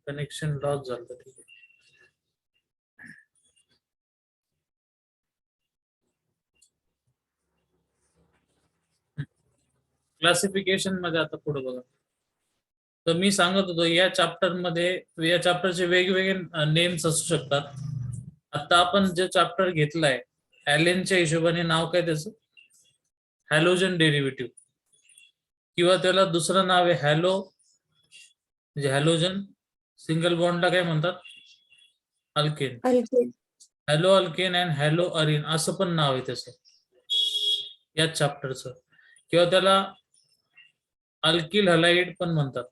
Connection loss झालं. ठीक आहे. क्लासिफिकेशन मध्ये आता पुढे बघा. तर मी सांगत होतो या चॅप्टर मध्ये या चॅप्टरचे वेगवेगळे नेम्स असू शकतात. आता आपण जे चॅप्टर घेतलाय ॲलेनच्या हिशोबाने नाव काय त्याचं, हॅलोजन डेरिव्हेटिव्ह, किंवा त्याला दुसरं नाव आहे हॅलो, म्हणजे हॅलोजन. सिंगल बॉन्डला काय म्हणतात, alkane. Haloalkane and haloarene असं पण नाव आहे त्याचं या चॅप्टरचं. किंवा त्याला अल्किल हलाइड पण म्हणतात.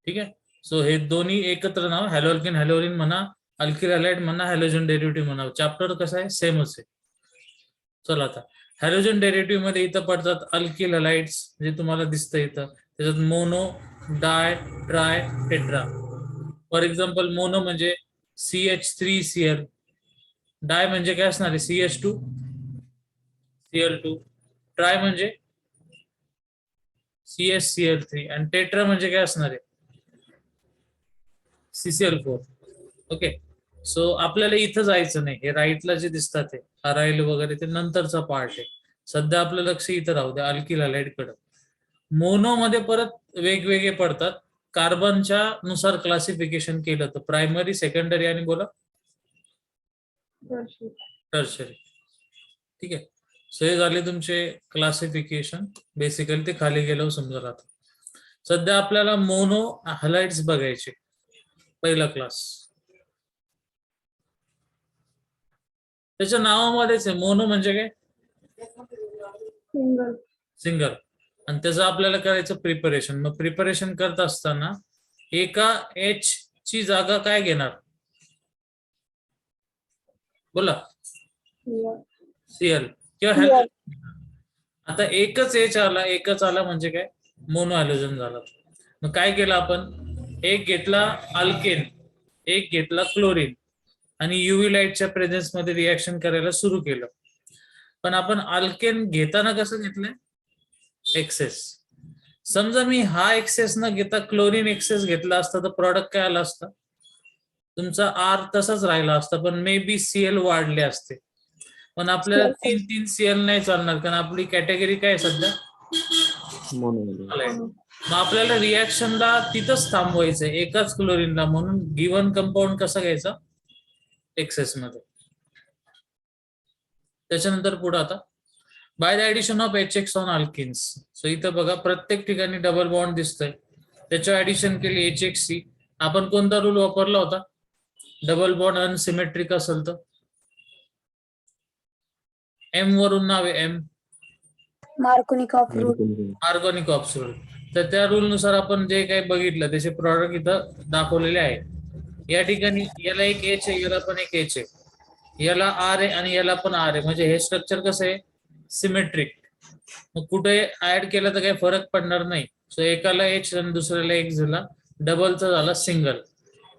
ठीक आहे. सो हे दोन्ही एकत्र नाव, हॅलो अल्केन हॅलो अरिन म्हणा, अल्किल हलाइड म्हणा, हॅलोजन डेरिव्हेटिव्ह म्हणा. चॅप्टर कसं आहे, सेमच आहे. चला आता हॅलोजन डेरिव्हेटिव्ह मध्ये इथं पडतात अल्किल हलाइड्स, जे तुम्हाला दिसतं इथं. त्याच्यात mono, di, tri, tetra. For example mono म्हणजे CH3Cl, डाय म्हणजे काय असणार आहे CH2Cl2, ट्राय म्हणजे CHCl3 आणि टेट्रा म्हणजे काय असणार आहे CCl4. ओके. सो आपल्याला इथं जायचं नाही, हे राईटला जे दिसतात ते अराईल वगैरे ते नंतरचा पार्ट आहे. सध्या आपलं लक्ष इथं राहू द्या अल्किल हलाइड कडे. मोनो मध्ये परत वेगवेगळे पडतात, कार्बनच्या नुसार क्लासिफिकेशन केलं तर प्रायमरी, सेकंडरी आणि बोला टर्शरी. ठीक आहे. सो हे झाले तुमचे क्लासिफिकेशन. बेसिकली ते खाली गेल्यावर समजा राहतं. सध्या आपल्याला मोनो हलाइड्स बघायचे, पहिला क्लास. त्याच्या नावामध्येच आहे, मोनो म्हणजे काय, सिंगल. आणि त्याचं आपल्याला करायचं प्रिपरेशन. मग प्रिपरेशन करत असताना एका H ची जागा काय घेणार, बोला Cl किंवा हॅलो. आता एकच H आला, एकच आला म्हणजे काय, मोनो हॅलोजन झाला. मग काय केलं आपण, एक घेतला अल्केन, एक घेतला क्लोरीन आणि युव्ही लाईटच्या प्रेझेन्स मध्ये रिॲक्शन करायला सुरू केलं. पण आपण अल्केन घेताना कसं घेतलंय, एक्सेस. समजा मी हा एक्सेस न घेता क्लोरीन एक्सेस घेतला असता तर प्रॉडक्ट काय आला असता, तुमचा R तसाच राहिला असता, पण मे बी Cl वाढले असते. पण आपल्याला 3 Cl नाही चालणार, कारण आपली कॅटेगरी काय सध्या मग आपल्याला रिॲक्शनला तिथंच थांबवायचंय एकाच क्लोरीनला. म्हणून गिव्हन कंपाऊंड कसा घ्यायचा, एक्सेस मध्ये. त्याच्यानंतर पुढे आता by the addition of HX on alkenes. So इथं बघा प्रत्येक ठिकाणी डबल बॉन्ड दिसतंय, त्याच्या ऍडिशन केली HXC. आपण कोणता रूल वापरला होता, डबल बॉन्ड अनसिमेट्रिक असेल तर M वरून नाव आहे M, Markovnikov rule. Markovnikov rule. तर त्या रूल नुसार आपण जे काही बघितलं त्याचे प्रॉडक्ट इथं दाखवलेले आहे. या ठिकाणी याला एक H आहे, याला पण एक H आहे, याला R आहे आणि याला पण R आहे. म्हणजे हे स्ट्रक्चर कसं आहे, सिमेट्रिक. मग कुठे ऍड केलं तर काही फरक पडणार नाही. सो एकाला H आणि दुसऱ्याला X झाला, डबलचा झाला सिंगल.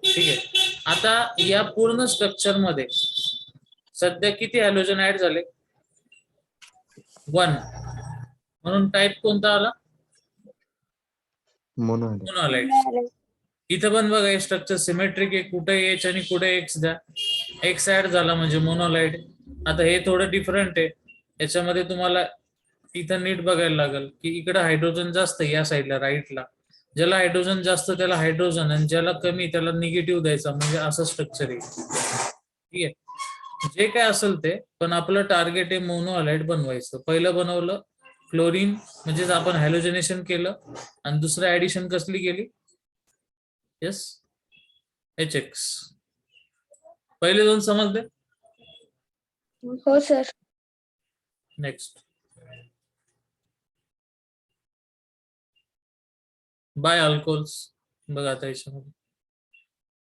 ठीक आहे. आता या पूर्ण स्ट्रक्चर मध्ये सध्या किती हॅलोजन ऍड झाले, 1. म्हणून टाइप कोणता आला, मोनोहॅलाइड. इथं पण बघा हे स्ट्रक्चर सिमेट्रिक आहे, कुठे H आणि कुठे X द्या, X ऍड झाला म्हणजे मोनोलाइड. आता हे थोडं डिफरंट आहे, याच्यामध्ये तुम्हाला इथं नीट बघायला लागेल की इकडे हायड्रोजन जास्त या साईडला राईटला. ज्याला हायड्रोजन जास्त त्याला हायड्रोजन आणि ज्याला कमी त्याला निगेटिव्ह द्यायचा, म्हणजे असं स्ट्रक्चर आहे. ठीक आहे. जे काय असेल ते, पण आपलं टार्गेट आहे मोनोहॅलाइड बनवायचं. पहिलं बनवलं क्लोरीन, म्हणजेच आपण हॅलोजनेशन केलं, आणि दुसरं ऍडिशन कसली केली, यस HX. पहिले दोन समजले, हो सर. Next bye alcohols. बघा आता याच्यामध्ये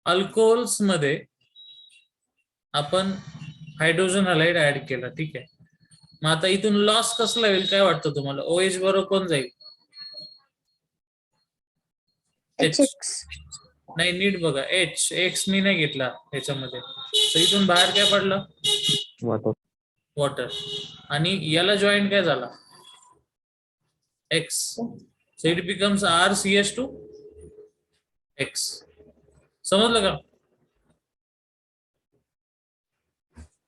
अल्कोहोल्स मध्ये आपण हायड्रोजन हलाइड ऍड केला. ठीक आहे. मग आता इथून लॉस कसला होईल काय वाटतं तुम्हाला, OH बरोबर कोण जाईल, HX. नाही नीट बघा, X मी नाही घेतला याच्यामध्ये, तर इथून बाहेर काय पडलं, वॉटर. आणि याला जॉईंट काय झाला, X. So it becomes RCH2 x. समजलं का?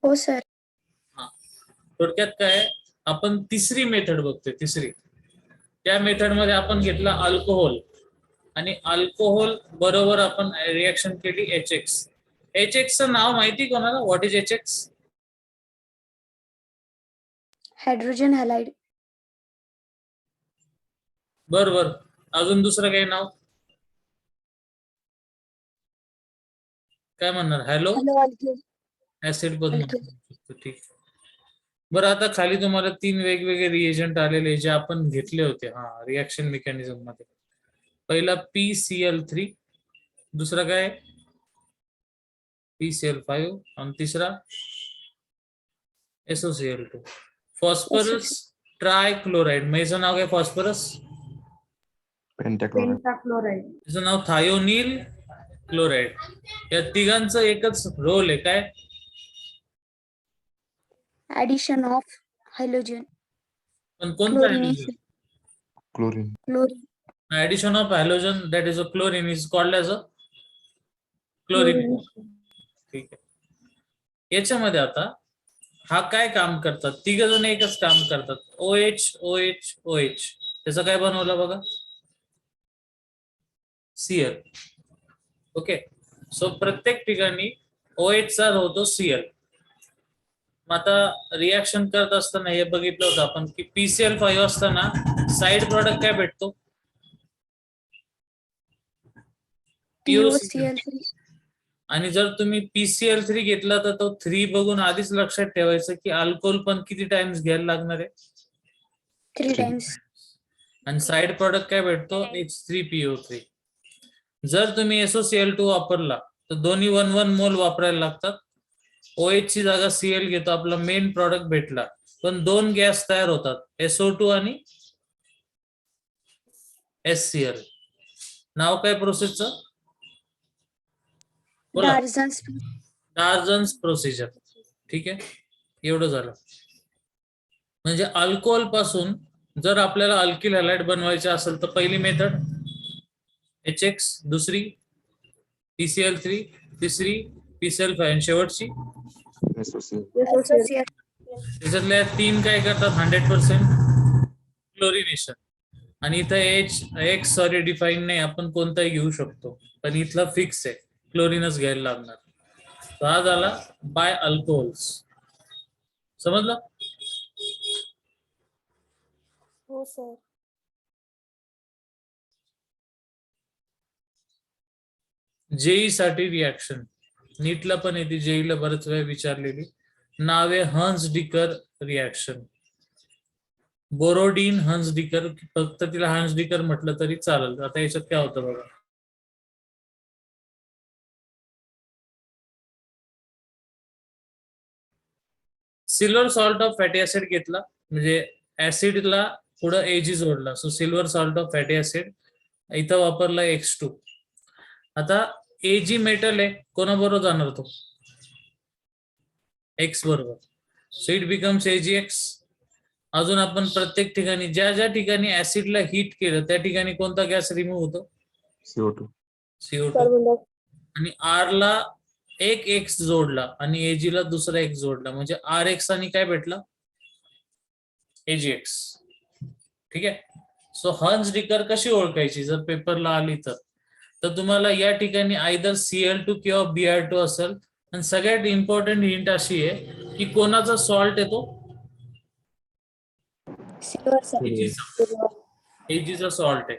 हो सर. थोडक्यात काय, आपण तिसरी मेथड बघतोय. तिसरी, त्या मेथड मध्ये आपण घेतला अल्कोहोल आणि अल्कोहोल बरोबर आपण रिएक्शन केली HX. HX चं नाव माहिती कोणाला? What is HX? Hydrogen halide. बरोबर. अजून दुसरं काही नाव काय म्हणणार? Hello hello alkyl. ऍसिड पण म्हणू अल्किल. शकतो. ठीक. बरं, आता खाली तुम्हाला 3 वेगवेगळे रिएजंट आलेले जे आपण घेतले होते रिएक्शन मेकॅनिझम मध्ये. पहिला PCl3, दुसरा काय PCl5 आणि तिसरा SOCl2. Phosphorus trichloride. माझं नाव काय? Phosphorus pentachloride. तिचं नाव थायोनिल क्लोराइड. या तिघांचं एकच रोल आहे, काय? Addition of halogen. पण कोणता chlorination. Chlorine. Chlorine. Addition of halogen that is a chlorine is called as a chlorine. ठीक आहे. याच्यामध्ये आता हा काय काम करतात? तिघ जण एकच काम करतात. OH OH OH. त्याचं काय बनवलं बघा? Cl. ओके. सो प्रत्येक ठिकाणी OH चा होतो Cl. आता रिएक्शन करत असताना हे बघितलं होतं आपण की PCl5 असताना साइड प्रॉडक्ट काय भेटतो? TOCl3. आणि जर तुम्ही PCl3 घेतला तर तो 3 बघून आधीच लक्षात ठेवायचं की अल्कोहोल पण किती टाइम्स घ्यायला लागणार आहे? 3 टाइम्स. आणि साइड प्रॉडक्ट काय भेटतो? H3PO3. जर तुम्ही SOCl2 वापरला तर दोन्ही 1-1 मोल वापरायला लागतात. OH ची जागा Cl घेतो, आपला मेन प्रॉडक्ट भेटला. पण 2 गॅस तयार होतात, SO2 आणि HCl. नाव काय प्रोसेसचं? बोला. डार्झन्स प्रोसिजर. ठीक आहे. एवढं झालं. म्हणजे अल्कोहोल पासून जर आपल्याला अल्किल हॅलाइड बनवायचे असेल तर पहिली मेथड HX, दुसरी PCl3, तिसरी PCl5 आणि शेवटची SOCl. त्याच्यातल्या 3 काय करतात? 100% क्लोरिनेशन. आणि इथं X सॉरी डिफाईन नाही, आपण कोणताही घेऊ शकतो, पण इथला फिक्स आहे, क्लोरिनच घ्यायला लागणार. तो हा झाला बाय अल्कोहोल्स. समजलं? हो सर. जेई साठी रिॲक्शन नीटला पण येते, जेईला बरेच वेळा विचारलेली. नावे Hunsdiecker reaction. Borodin Hunsdiecker, फक्त तिला हन्स डिकर म्हटलं तरी चालेल. आता याच्यात काय होतं बघा. Silver salt of fatty acid घेतला, म्हणजे ऍसिडला पुढे Ag जोडला, so silver salt of fatty acid. इथं वापरला X2. आता Ag मेटल आहे, कोणाबरोबर जाणार तो? X बरोबर. So it becomes AgX. अजून आपण प्रत्येक ठिकाणी ज्या ज्या ठिकाणी ऍसिडला हीट केलं त्या ठिकाणी कोणता गॅस रिमूव्ह होतो? CO2. आणि R ला एक X जोडला आणि Ag ला दुसरा X जोडला, म्हणजे RX आणि काय भेटला? AgX. ठीक आहे. सो हन्स डिकर कशी ओळखायची जर पेपरला आली तर तुम्हाला या ठिकाणी आयदर Cl2 किंवा Br2 असेल. आणि सगळ्यात इम्पॉर्टंट हिंट अशी आहे की कोणाचा सॉल्ट येतो? Agचा सॉल्ट आहे.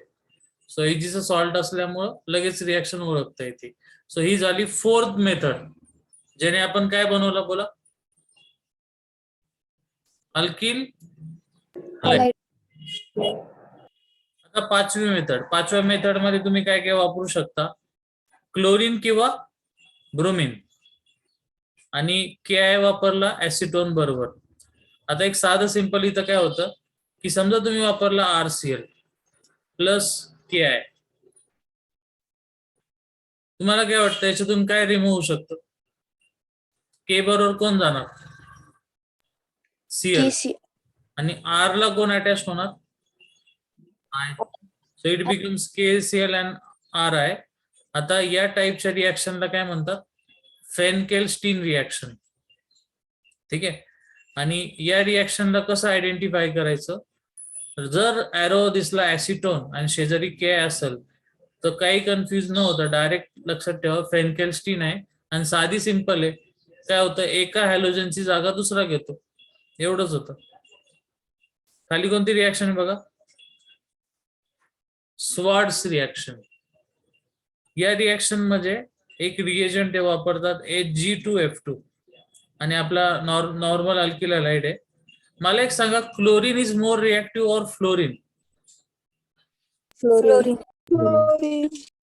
सो Agचा सॉल्ट असल्यामुळं लगेच रिएक्शन ओळखता येते. सो ही झाली 4th मेथड, ज्याने आपण काय बनवलं बोला? Alkyl halide. आता 5वी मेथड. 5व्या मेथड मध्ये तुम्ही काय काय वापरू शकता? क्लोरीन किंवा ब्रोमीन. आणि KI वापरला ऍसिटोन बरोबर. आता एक साधं सिंपल इथं काय होतं की समजा तुम्ही वापरला RCl प्लस KI, तुम्हाला काय वाटतं याच्यातून काय रिमूव्ह होऊ शकतं? K बरोबर कोण जाणार? Cl. आणि R ला कोण अटॅच होणार? I. So it becomes KCl and RI. आता या टाईपच्या रिॲक्शनला काय म्हणतात? फेनकेल-स्टीन रिॲक्शन. ठीक आहे. आणि या रिॲक्शनला कसं आयडेंटिफाय करायचं? जर एरो दिसला ऍसिटोन आणि शेजारी के असेल तर काही कन्फ्युज न होतं डायरेक्ट लक्षात ठेवा फेनकेल-स्टीन आहे. आणि साधी सिंपल आहे. काय होतं, एका हॅलोजनची जागा दुसरा घेतो, एवढंच होतं. खाली कोणती रिॲक्शन आहे बघा? Swarts reaction. या रिॲक्शन मध्ये एक रिएजंट वापरतात Hg2F2 आणि आपला नॉर्मल अल्किल हॅलाइड आहे. मला एक सांगा, क्लोरीन इज मोर रिएक्टिव्ह और फ्लोरीन? फ्लोरीन.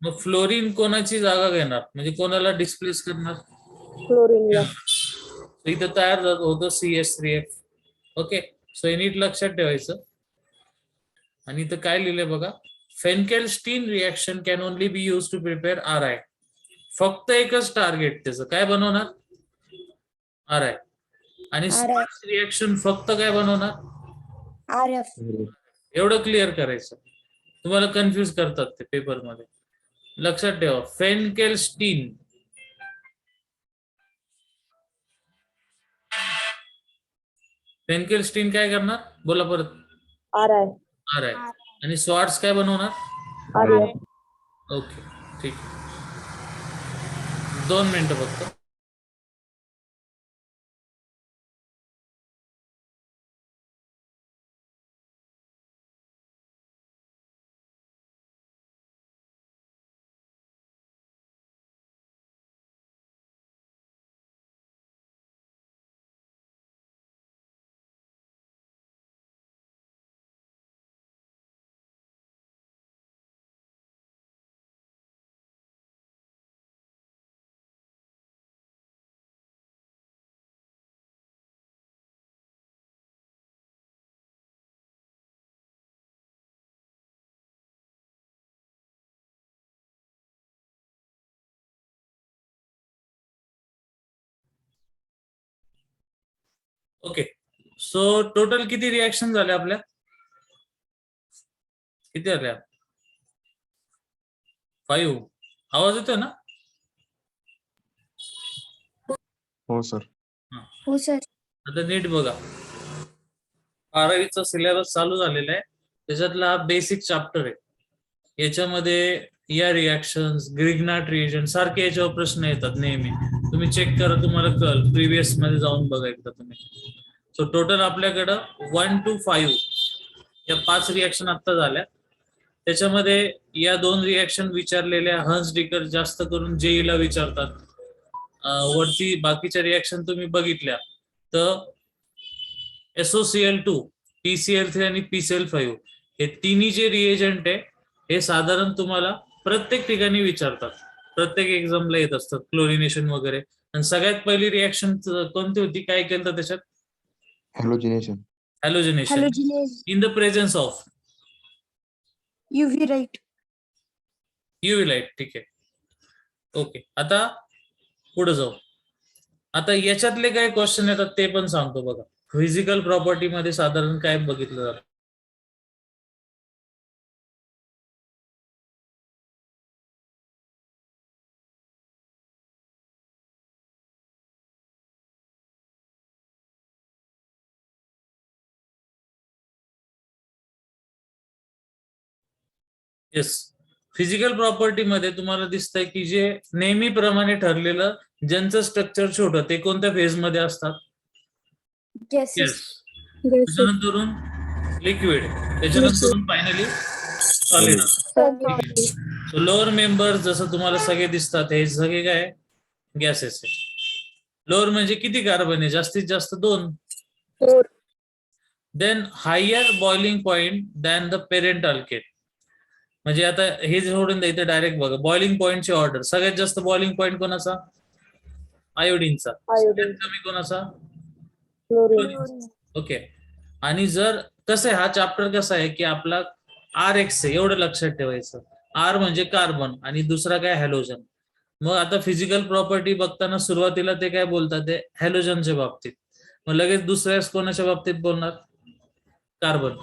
मग फ्लोरीन कोणाची जागा घेणार, म्हणजे कोणाला डिस्प्लेस करणार? फ्लोरीनला. इथं तयार होतं CH3F. ओके, सो हे नीट लक्षात ठेवायचं. आणि इथं काय लिहिलंय बघा, Finkelstein reaction can only be use to prepare RI. फक्त एकच टार्गेट त्याचं, काय बनवणार? RI. आणि स्वार्ट्स रिएक्शन फक्त काय बनवणार? RF. एवढं क्लिअर करायचं. तुम्हाला कन्फ्युज करतात ते पेपर मध्ये. लक्षात ठेवा, फेनकेल-स्टीन फेनकेल-स्टीन काय करणार? बोला परत. RI. आणि स्वार्ट्स काय बनवणार? RF. ओके, ठीक. 2 मिनिटं फक्त. ओके, सो टोटल किती रिॲक्शन झाल्या आपल्या? किती झाल्या? 5. आवाज येतोय ना? हो सर. हो सर. आता नीट बघा, 12वीचा सिलेबस चालू झालेला आहे. त्याच्यातला हा बेसिक चॅप्टर आहे. याच्यामध्ये या रिॲक्शन्स, ग्रिग्नार्ड रिएजंट सारखे याच्यावर प्रश्न येतात नेहमी. तुम्ही चेक करा, तुम्हाला कळेल. प्रिव्हियस मध्ये जाऊन बघा एकदा तुम्ही. सो टोटल आपल्याकडं 1 to 5 या 5 रिॲक्शन आता झाल्या. त्याच्यामध्ये या 2 रिॲक्शन विचारलेल्या हन्स डिकर जास्त करून JEE ला विचारतात. वरती बाकीच्या रिॲक्शन तुम्ही बघितल्या तर SOCl2, PCl3 आणि PCl5 हे तिन्ही जे रिएजंट आहे हे साधारण तुम्हाला प्रत्येक ठिकाणी विचारतात, प्रत्येक एक्झामला येत असतात, क्लोरिनेशन वगैरे. आणि सगळ्यात पहिली रिॲक्शन कोणती होती, काय केलं त्याच्यात? Halogenation. Halogenation in the presence of UV light. UV light. ठीक आहे, ओके. आता पुढे जाऊ. आता याच्यातले काय क्वेश्चन येतात ते पण सांगतो बघा. फिजिकल प्रॉपर्टी मध्ये साधारण काय बघितलं जातं? येस, फिजिकल प्रॉपर्टी मध्ये तुम्हाला दिसतंय की जे नेहमीप्रमाणे ठरलेलं ज्यांचं स्ट्रक्चर छोटं ते कोणत्या फेज मध्ये असतात? गॅसेस. त्याच्यानंतरून लिक्विड, त्याच्यानंतरून finally solid. So lower member जसं तुम्हाला सगळे दिसतात हे सगळे काय गॅसेस आहे. लोअर म्हणजे किती कार्बन आहे? जास्तीत जास्त 2. Then higher boiling point than the parent alkane. म्हणजे आता हे सोडून द्यायचं, डायरेक्ट बघा बॉइलिंग पॉइंटची ऑर्डर. सगळ्यात जास्त बॉइलिंग पॉइंट कोणाचा? आयोडीनचा. कमी कोणाचा? ओके. आणि जर कसं आहे, हा चॅप्टर कसा आहे की आपला RX आहे, एवढं लक्षात ठेवायचं. R म्हणजे कार्बन आणि दुसरा काय? हॅलोजन. मग आता फिजिकल प्रॉपर्टी बघताना सुरुवातीला ते काय बोलतात? ते हॅलोजनच्या बाबतीत. मग लगेच दुसऱ्याच कोणाच्या बाबतीत बोलणार? कार्बन.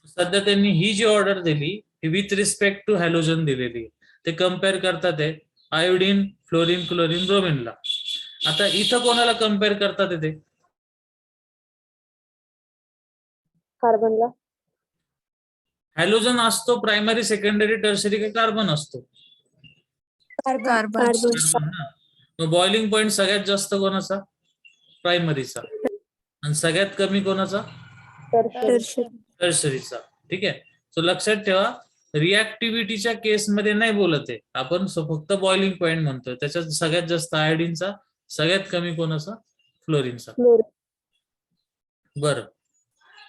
सध्या त्यांनी ही जी ऑर्डर दिली ही विथ रिस्पेक्ट टू हॅलोजन दिलेली आहे. ते कम्पेअर करतात आहे आयोडीन, फ्लोरीन, क्लोरीन, ब्रोमिनला. आता इथं कोणाला कम्पेअर करतात ते? कार्बनला. हॅलोजन असतो प्रायमरी, सेकंडरी, टर्शरी का कार्बन असतो? कार्बन. कार्बन ना. मग बॉइलिंग पॉइंट सगळ्यात जास्त कोणाचा? प्रायमरीचा. आणि सगळ्यात कमी कोणाचा? टर्शरीचा. ठीक आहे. सो लक्षात ठेवा, रिॲक्टिव्हिटीच्या केसमध्ये नाही बोलत आहे आपण, फक्त बॉइलिंग पॉइंट म्हणतोय. त्याच्यात सगळ्यात जास्त आयोडीनचा, सगळ्यात कमी कोणाचा? फ्लोरीनचा. बरं,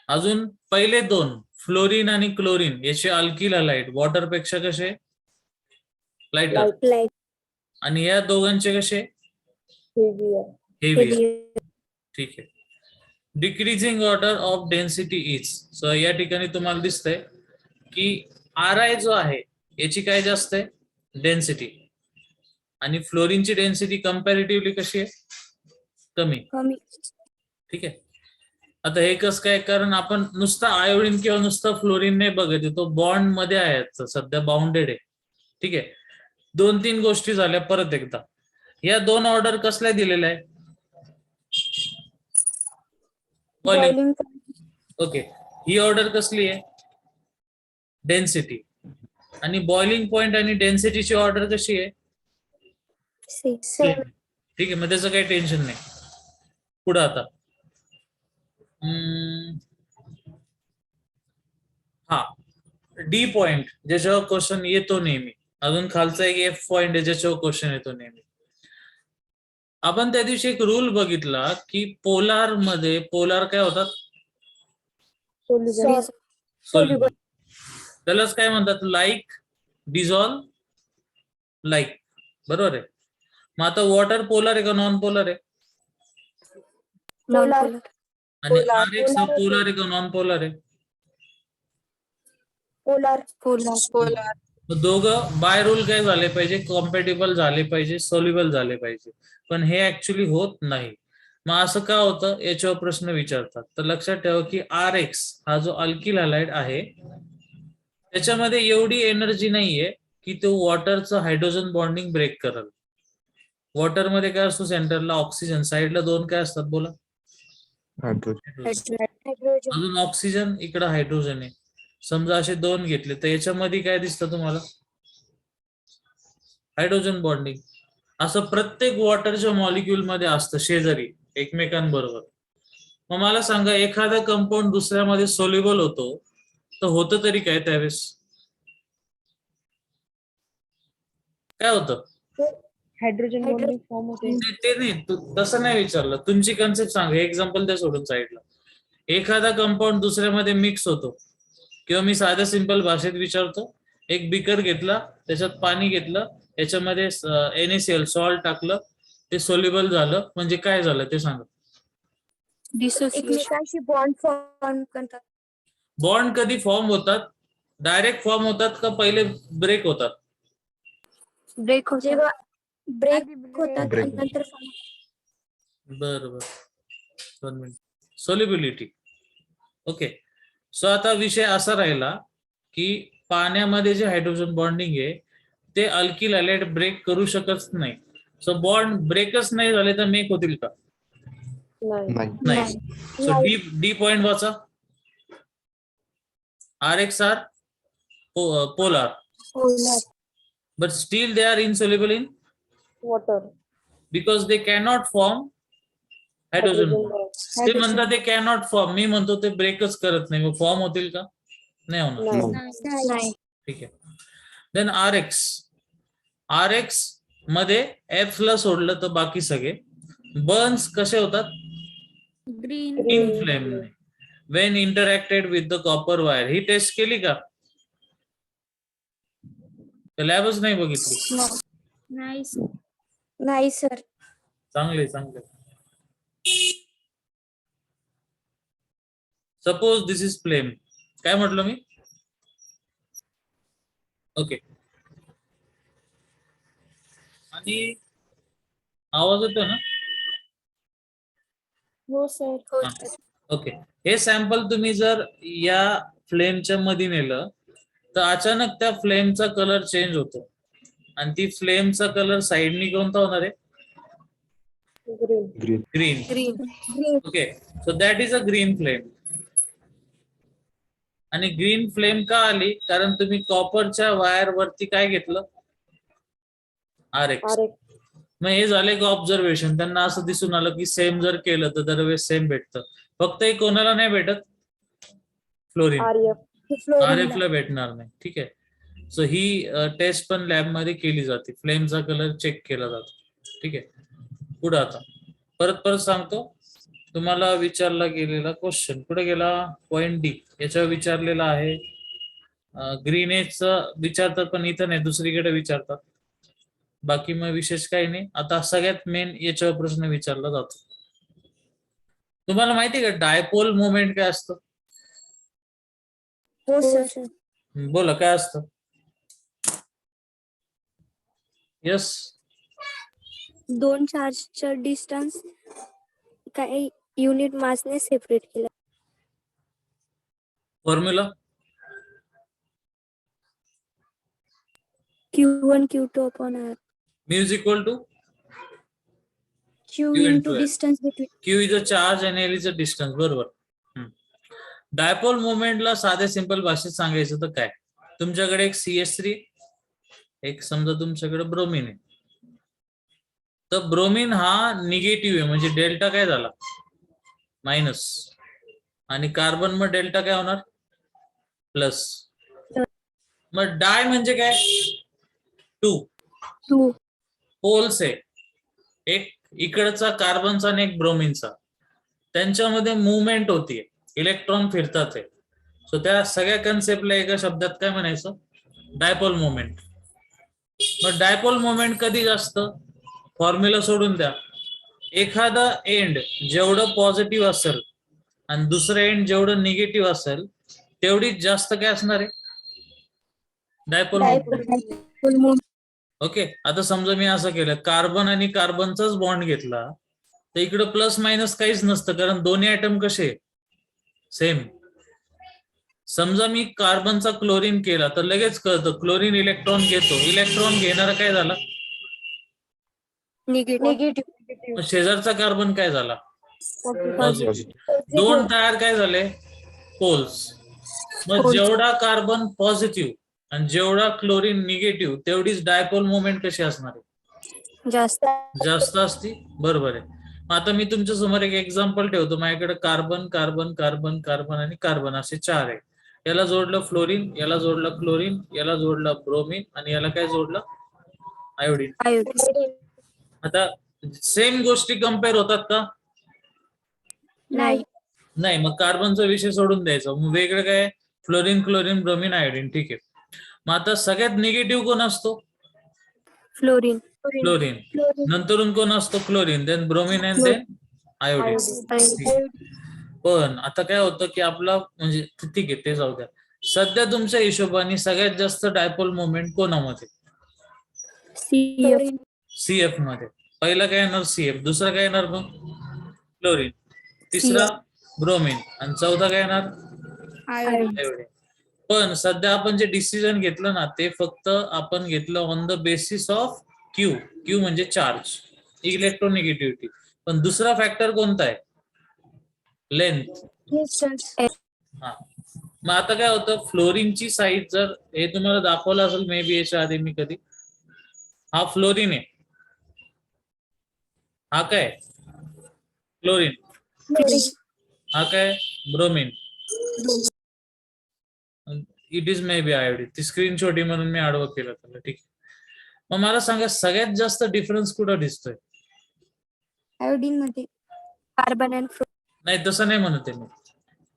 अजून पहिले दोन फ्लोरीन आणि क्लोरीन याचे अल्किल हलाइड वॉटर पेक्षा कसे? लाइटर. आणि या दोघांचे कसे? हेवी. ठीक आहे. Decreasing order of density is. So या ठिकाणी तुम्हाला दिसतंय की Ri जो आहे याची काय जास्त आहे? डेन्सिटी. आणि फ्लोरीनची डेन्सिटी कम्पॅरेटिव्हली कशी आहे? कमी. ठीक आहे. आता हे कसं काय? कारण आपण नुसतं आयोडीन किंवा नुसतं फ्लोरीन नाही बघत, तो बॉन्ड मध्ये आहे, सध्या बाउंडेड आहे. ठीक आहे. 2-3 गोष्टी झाल्या. परत एकदा, या दोन ऑर्डर कसल्या दिलेल्या आहे? बॉइलिंग. ओके. ही ऑर्डर कसली आहे? डेन्सिटी. आणि बॉइलिंग पॉइंट आणि डेन्सिटीची ऑर्डर कशी आहे? सेम. ठीक आहे. मग त्याचं काही टेन्शन नाही. पुढे आता हा डी पॉइंट ज्याच्यावर क्वेश्चन येतो नेहमी. अजून खालचा एक एफ पॉइंट आहे ज्याच्यावर क्वेश्चन येतो नेहमी. आपण त्या दिवशी एक रूल बघितला की पोलार मध्ये पोलार काय होतात? सोल्युबल. त्यालाच काय म्हणतात? Like, dissolve, like. बरोबर आहे. मग आता वॉटर पोलार आहे का नॉन पोलार आहे? आणि आरएक्स हा पोलार आहे का नॉन पोलार आहे? पोलार. दोघं बाय रूल काय झाले पाहिजे? कॉम्पॅटिबल झाले पाहिजे, सोल्युबल झाले पाहिजे. पण हे ऍक्च्युली होत नाही. मग असं का होतं याच्यावर प्रश्न विचारतात. तर लक्षात ठेवा की Rx हा जो अल्किल हलाइड आहे त्याच्यामध्ये एवढी एनर्जी नाहीये की तो वॉटरचं हायड्रोजन बॉन्डिंग ब्रेक करेल. वॉटर मध्ये काय असतो? सेंटरला ऑक्सिजन, साईडला दोन काय असतात? बोला. अजून ऑक्सिजन, इकडं हायड्रोजन आहे. समजा असे दोन घेतले तर याच्यामध्ये काय दिसतं तुम्हाला? Hydrogen bonding. असं प्रत्येक वॉटरच्या मॉलिक्यूल मध्ये असतं शेजारी एकमेकांबरोबर. मग मला सांगा, एखादा कंपाऊंड दुसऱ्यामध्ये सोल्युबल होतो तर होतं तरी काय त्यावेळेस? काय होतं? हायड्रोजन बॉन्डिंग फॉर्म होते. ते नाही, तसं नाही विचारलं. तुमची कन्सेप्ट सांगा. एक्झाम्पल द्या सोडून साईडला. एखादा कंपाऊंड दुसऱ्यामध्ये मिक्स होतो, किंवा मी साध्या सिंपल भाषेत विचारतो, एक बिकर घेतला, त्याच्यात पाणी घेतलं, याच्यामध्ये NaCl सॉल्ट टाकलं, ते सोल्युबल झालं, म्हणजे काय झालं ते सांगा. एकमेकांशी बॉन्ड फॉर्म करतात. बॉन्ड कधी फॉर्म होतात? डायरेक्ट फॉर्म होतात का पहिले ब्रेक होतात? ब्रेक होतात आणि नंतर बरोबर. 1 मिनिट. सोल्युबिलिटी. ओके. सो आता विषय असा राहिला की पाण्यामध्ये जे हायड्रोजन बॉन्डिंग आहे ते अल्किल हलाइड ब्रेक करू शकत नाही. सो बॉन्ड ब्रेकच नाही झाले तर मेक होतील का? नाही. सो डी पॉइंट वाचा. Rx are polar, but still they are insoluble in water because they cannot form hydrogen bond. ते म्हणतात ते कॅनॉट फॉर्म, मी म्हणतो ते ब्रेकच करत नाही. मग फॉर्म होतील का? नाही होणार. ठीक आहे. देन Rx मध्ये F ला सोडलं तर बाकी सगळे बर्न्स कसे होतात? Green flame when interacted with the copper wire. ही टेस्ट केली का? लॅबच नाही बघितली. नाही सर. चांगले. Suppose this is flame. काय म्हटलं मी? ओके. आणि आवाज येतो ना? हो सर. ओके. हे सॅम्पल तुम्ही जर या फ्लेमच्या मध्ये नेलं तर अचानक त्या फ्लेमचा कलर चेंज होतो. आणि ती फ्लेमचा कलर साइडनी कोणता होणार आहे? Green. Green. Green. Green. Green. Okay, so that is a green flame. आणि ग्रीन फ्लेम का आली? कारण तुम्ही कॉपरच्या वायर वरती काय घेतलं? RX. मग हे झाले एक ऑब्झर्वेशन. त्यांना असं दिसून आलं की सेम जर केलं तर दरवेळेस सेम भेटतं. फक्त हे कोणाला नाही भेटत? फ्लोरीन. RF ला भेटणार नाही. ठीक आहे. सो ही टेस्ट पण लॅब मध्ये केली जाते. फ्लेमचा कलर चेक केला जातो. ठीक आहे. पुढे आता परत सांगतो. तुम्हाला विचारला गेलेला क्वेश्चन कुठे गेला? पॉइंट डी याच्यावर विचारलेला आहे. ग्रीन एजचं विचारतात पण इथं नाही, दुसरीकडे विचारतात. बाकी मग विशेष काही नाही. आता सगळ्यात मेन याच्यावर प्रश्न विचारला जातो. तुम्हाला माहिती आहे का डायपोल मोमेंट काय असतं? हो सर. बोला काय असतं? यस. दोन चार्जचं डिस्टन्स काही युनिट मासने सेपरेट केलं. Formula Q1 Q2 upon R. mu is equal to Q Q into into L. distance between. Q is a charge and L is a distance. बरोबर. डायपोल मोमेंटला साधे simple भाषेत सांगायचं तर काय? तुमच्याकडे एक CH3, एक समजा तुमच्याकडे ब्रोमिन आहे. तर ब्रोमिन हा निगेटिव्ह आहे म्हणजे डेल्टा काय झाला? मायनस. आणि कार्बन मग डेल्टा काय होणार? प्लस. मग डाय म्हणजे काय? 2 पोल्स आहे. एक इकडचा कार्बनचा आणि एक ब्रोमिनचा. त्यांच्यामध्ये मुवमेंट होतीये, इलेक्ट्रॉन फिरतात आहे. सो त्या सगळ्या कन्सेप्टला एका शब्दात काय म्हणायचं? Dipole moment. मग डायपोल मोमेंट कधी जास्त? फॉर्म्युला सोडून द्या. एखादा एंड जेवढं पॉझिटिव्ह असेल आणि दुसरं एंड जेवढं निगेटिव्ह असेल तेवढीच जास्त काय असणार आहे? Dipole moment. ओके, आता समजा मी असं केलं, कार्बन आणि कार्बनचाच बॉन्ड घेतला तर इकडं प्लस मायनस काहीच नसतं कारण दोन्ही ऍटम कसे सेम. समजा मी कार्बनचा क्लोरीन केला तर लगेच कळतं क्लोरीन इलेक्ट्रॉन घेतो. इलेक्ट्रॉन घेणारा काय झाला? निगेटिव्ह. शेजारचा कार्बन काय झाला? Positive. दोन तयार काय झाले? पोल्स. मग जेवढा कार्बन पॉझिटिव्ह आणि जेवढा क्लोरीन निगेटिव्ह तेवढीच डायपोल मोमेंट कशी असणार आहे? जास्त असती. बरोबर आहे. आता मी तुमच्या समोर एक एक्झाम्पल ठेवतो. माझ्याकडे कार्बन कार्बन कार्बन कार्बन आणि कार्बन असे 4 आहे. याला जोडलं फ्लोरीन, याला जोडलं क्लोरीन, याला जोडलं ब्रोमीन आणि याला काय जोडलं? आयोडीन. आता सेम गोष्टी कम्पेअर होतात का? नाही. मग कार्बनचा विषय सोडून द्यायचा. मग वेगळं काय? Fluorine chlorine bromine iodine. ठीक आहे. मग आता सगळ्यात निगेटिव्ह कोण असतो? फ्लोरीन. नंतरून कोण असतो? Chlorine, then bromine and then iodine. पण आता काय होतं की आपला म्हणजे ठीक आहे ते जाऊ द्या. सध्या तुमच्या हिशोबाने सगळ्यात जास्त डायपोल मोमेंट कोणामध्ये? CF मध्ये. पहिला काय येणार? CF. दुसरा काय येणार मग? क्लोरीन. तिसरा ब्रोमीन आणि चौथा काय येणार? आयोडीन. पण सध्या आपण जे डिसिजन घेतलं ना ते फक्त आपण घेतलं on the basis of Q म्हणजे चार्ज, इलेक्ट्रोनिगेटिव्हिटी. पण दुसरा फॅक्टर कोणता आहे? लेंथ. हा. मग आता काय होतं? फ्लोरीनची साईज जर हे तुम्हाला दाखवलं असेल मे बी याच्या आधी मी कधी. हा फ्लोरीन आहे. हा काय? क्लोरीन. हा काय? Bromine. It is may be iodine. ती स्क्रीन छोटी म्हणून मी आडवं केलं त्याला. ठीक आहे. मग मला सांगा सगळ्यात जास्त डिफरन्स कुठं दिसतोय? आयोडीन मध्ये. कार्बन अँड नाही तसं नाही म्हणते मी.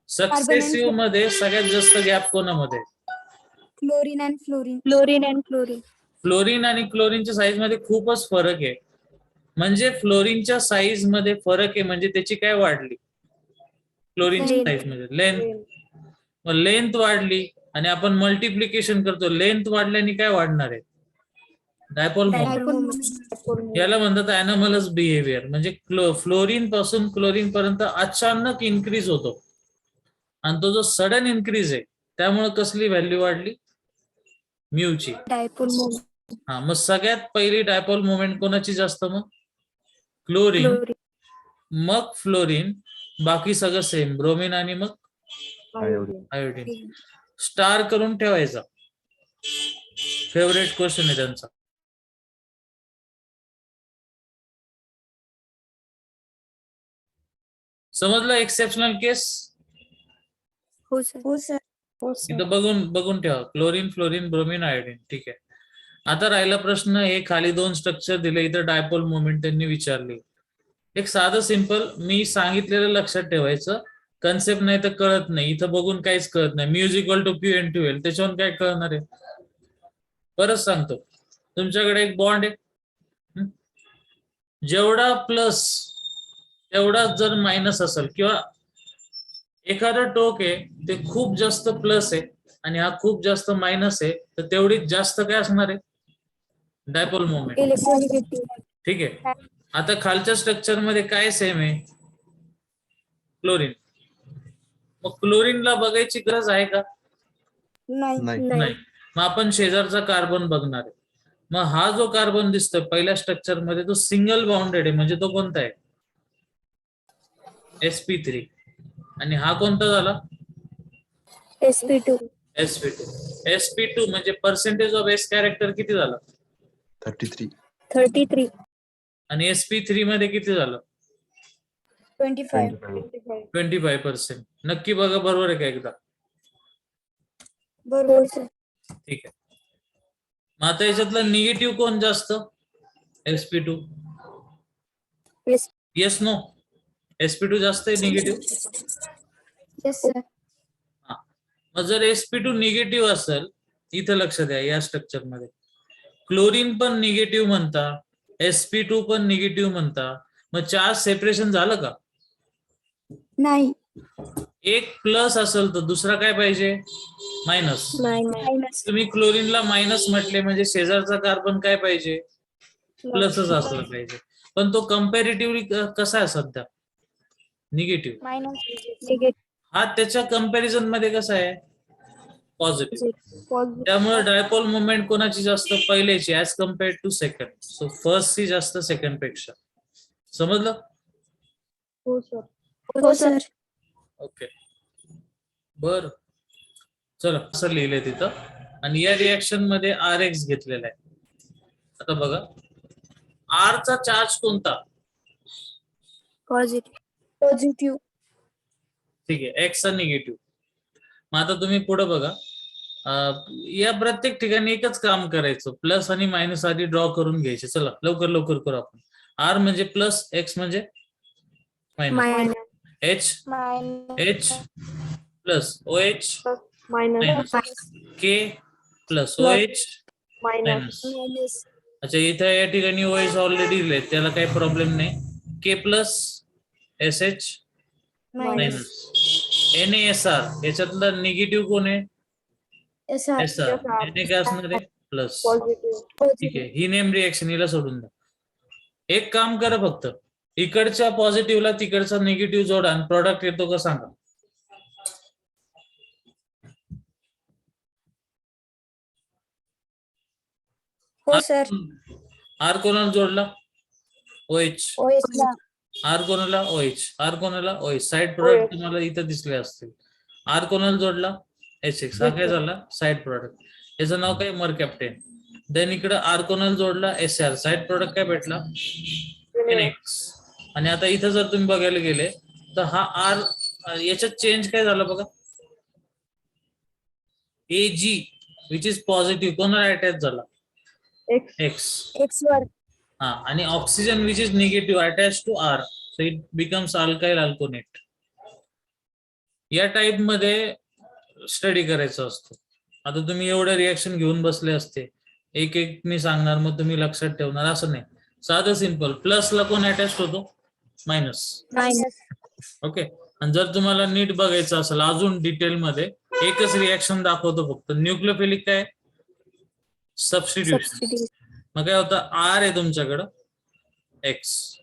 सक्सेसिव्ह मध्ये सगळ्यात जास्त गॅप कोणामध्ये? Fluorine and fluorine. फ्लोरीन आणि क्लोरीनच्या साईज मध्ये खूपच फरक आहे. म्हणजे फ्लोरीनच्या साईज मध्ये फरक आहे म्हणजे त्याची काय वाढली? क्लोरीनच्या साईज मध्ये लेंथ. मग लेंथ वाढली आणि आपण मल्टिप्लिकेशन करतो. लेंथ वाढल्याने काय वाढणार आहे? Dipole moment. याला म्हणतात अॅनोमलस बिहेवियर. म्हणजे फ्लोरीन पासून क्लोरीन पर्यंत अचानक इन्क्रीज होतो आणि तो जो सडन इन्क्रीज आहे त्यामुळे कसली व्हॅल्यू वाढली? म्यूची. हा, मग सगळ्यात पहिली डायपोल मोमेंट कोणाची जास्त? मग क्लोरीन, क्लोरीन. मग फ्लोरीन, बाकी सगळं सेम, ब्रोमीन आणि मग आयोडीन. स्टार करून ठेवायचा. फेवरेट क्वेश्चन आहे त्यांचा. समजलं एक्सेप्शनल केस? हो सर. हो सर. इथं बघून ठेवा, क्लोरीन, फ्लोरीन, ब्रोमीन, आयोडीन. ठीक आहे. आता राहिला प्रश्न, हे खाली 2 स्ट्रक्चर दिले, इथं डायपोल मोमेंट त्यांनी विचारली. एक साधं सिंपल, मी सांगितलेलं लक्षात ठेवायचं, कन्सेप्ट नाही तर कळत नाही. इथं बघून काहीच कळत नाही. Mu equal to q into l, त्याच्यावरून काय कळणार आहे? परत सांगतो, तुमच्याकडे एक बॉन्ड आहे, जेवढा प्लस तेवढा जर मायनस असेल, किंवा एखादं टोक आहे ते खूप जास्त प्लस आहे आणि हा खूप जास्त मायनस आहे, तर तेवढीच जास्त काय असणार आहे? Dipole moment. इलेक्ट्रोनिगेटिव्ह. ठीक आहे. आता खालच्या स्ट्रक्चर मध्ये काय सेम आहे? क्लोरीन. मग क्लोरीनला बघायची गरज आहे का? नाही. मग आपण शेजारचा कार्बन बघणार आहे. मग हा जो कार्बन दिसतोय पहिल्या स्ट्रक्चर मध्ये, तो सिंगल बाउंडेड आहे, म्हणजे तो कोणता आहे? sp3. आणि हा कोणता झाला? sp2. sp2. sp2 म्हणजे पर्सेंटेज ऑफ एस कॅरेक्टर किती झाला? 33. आणि sp3 मध्ये किती झालं? 25. 25%. नक्की बघा, बरोबर आहे का एकदा? बरोबर सर. ठीक आहे. मग आता याच्यातलं निगेटिव्ह कोण जास्त? sp2. Yes no? sp2 जास्त आहे निगेटिव्ह? Yes sir. मग जर sp2 निगेटिव्ह असेल, इथं लक्ष द्या, या स्ट्रक्चर मध्ये क्लोरीन पण निगेटिव्ह म्हणता, sp2 पण निगेटिव्ह म्हणता, मग चार्ज सेपरेशन झालं का? नाही. एक प्लस असेल तर दुसरा काय पाहिजे? मायनस. मायनस. तुम्ही क्लोरीनला मायनस म्हटले म्हणजे शेजारचा कार्बन काय पाहिजे? प्लसच असला पाहिजे. पण तो कम्पॅरेटिव्हली कसा आहे सध्या? निगेटिव्ह. मायनस. हा त्याच्या कम्पॅरिझन मध्ये कसा आहे? पॉझिटिव्ह. त्यामुळे डायपोल मोमेंट कोणाची जास्त? पहिल्याची as compared to second. So first ची जास्त सेकंड पेक्षा. समजलं? हो सर. हो सर. ओके, बर. चला, असं लिहिलंय तिथं. आणि या रिएक्शन मध्ये आर एक्स घेतलेला आहे. आता बघा, आर चा चार्ज कोणता? पॉझिटिव्ह. ठीक आहे, एक्स चा निगेटिव्ह. मग आता तुम्ही पुढे बघा, या प्रत्येक ठिकाणी एकच काम करायचं, प्लस आणि मायनस आधी ड्रॉ करून घ्यायचे. चला लवकर लवकर करू आपण. आर म्हणजे प्लस, एक्स म्हणजे minus. H plus OH minus, K plus OH minus. अच्छा, इथं या ठिकाणी OH ऑलरेडी दिले, त्याला काही प्रॉब्लेम नाही. के प्लस SH मायनस. NaSr याच्यातला निगेटिव्ह कोण आहे? SR. Na काय असणार आहे? प्लस. ठीक आहे, ही नेम रिएक्शन, हिला सोडून द्या. एक काम करा, फक्त इकडच्या पॉझिटिव्हला तिकडचा निगेटिव्ह जोडा आणि प्रॉडक्ट येतो का सांगा. हो सर. आर कोणाला जोडला? OH. आर कोणाला? OH. आर कोणाला? OH. साइड प्रोडक्ट तुम्हाला इथं दिसले असतील. आर कोणाला जोडला? HX. हा काय झाला? Side product. याचं नाव काय? मरकॅप्टेन. देन इकडे आर कोणाला जोडला? SR. साइड प्रोडक्ट काय भेटला? NX. आणि आता इथं जर तुम्ही बघायला गेले तर हा आर, याच्यात चेंज काय झालं बघा. AG विच इज पॉझिटिव्ह कोणाला अटॅच झाला? X वर. हा, आणि oxygen which is negative attach to R, so it becomes alkyl alkanoate. या टाइप मध्ये स्टडी करायचं असतं. आता तुम्ही एवढं रिएक्शन घेऊन बसले असते, एक एक मी सांगणार, मग तुम्ही लक्षात ठेवणार, असं नाही. साधं सिंपल, प्लसला कोण अटॅच होतो? मायनस. ओके. आणि जर तुम्हाला नीट बघायचं असेल अजून डिटेल मध्ये, एकच रिएक्शन दाखवतो फक्त. न्यूक्लियोफिलिक काय? सबस्टिट्यूशन. मग काय होतं? आर आहे तुमच्याकडं, x,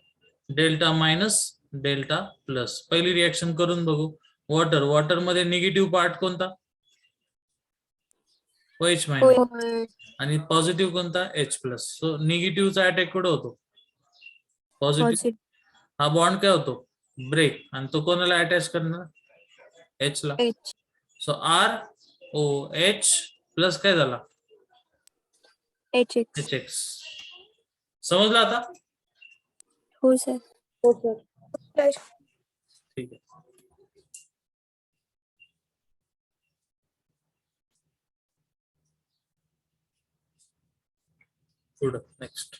delta minus delta plus. पहिली रिएक्शन करून बघू. वॉटर मध्ये निगेटिव्ह पार्ट कोणता? OH minus OH. आणि पॉझिटिव्ह कोणता H प्लस. सो निगेटिव्हचा अटॅक कुठे होतो? पॉझिटिव्ह. Positive. हा बॉन्ड काय होतो? ब्रेक. आणि तो कोणाला अटॅच करणार? H ला. H. सो ROH प्लस काय झाला? HX. HX. समजलं आता? हो सर. हो सर. ठीक आहे. पुढं नेक्स्ट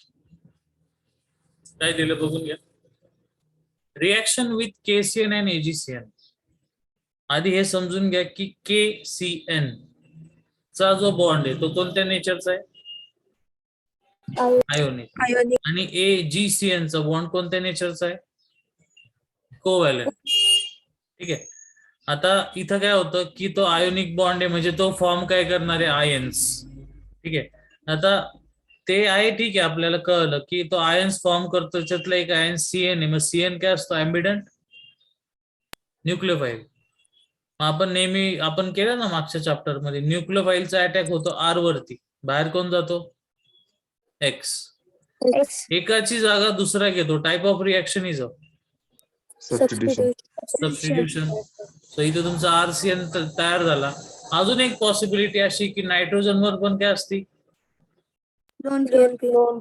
काय दिलं बघून घ्या. Reaction with KCN and AgCN. आधी हे समजून घ्या की KCN चा जो बॉन्ड आहे तो कोणत्या नेचरचा आहे? आयोनिक. Ionic. आणि AgCN चा बॉन्ड कोणत्या नेचरचा आहे? कोव्हॅलेंट. ठीक आहे. आता इथं काय होतं की तो आयोनिक बॉन्ड आहे म्हणजे तो फॉर्म काय करणार आहे? आयन्स. ठीक आहे. आता ते आहे ठीक आहे, आपल्याला कळलं की तो आयन्स फॉर्म करतो. त्याच्यातला एक आयन CN आहे. मग CN काय असतो? ॲम्बिडंट न्यूक्लिओफाईल. आपण नेहमी आपण केलं ना मागच्या चॅप्टर मध्ये, न्यूक्लिओफाईलचा अटॅक होतो R वरती. बाहेर कोण जातो? X. X. एकाची जागा दुसरा घेतो. Type of reaction is Substitution. Substitution. So इथे तुमचा RCN तयार झाला. अजून एक पॉसिबिलिटी अशी की नायट्रोजन वर पण काय असती? Lone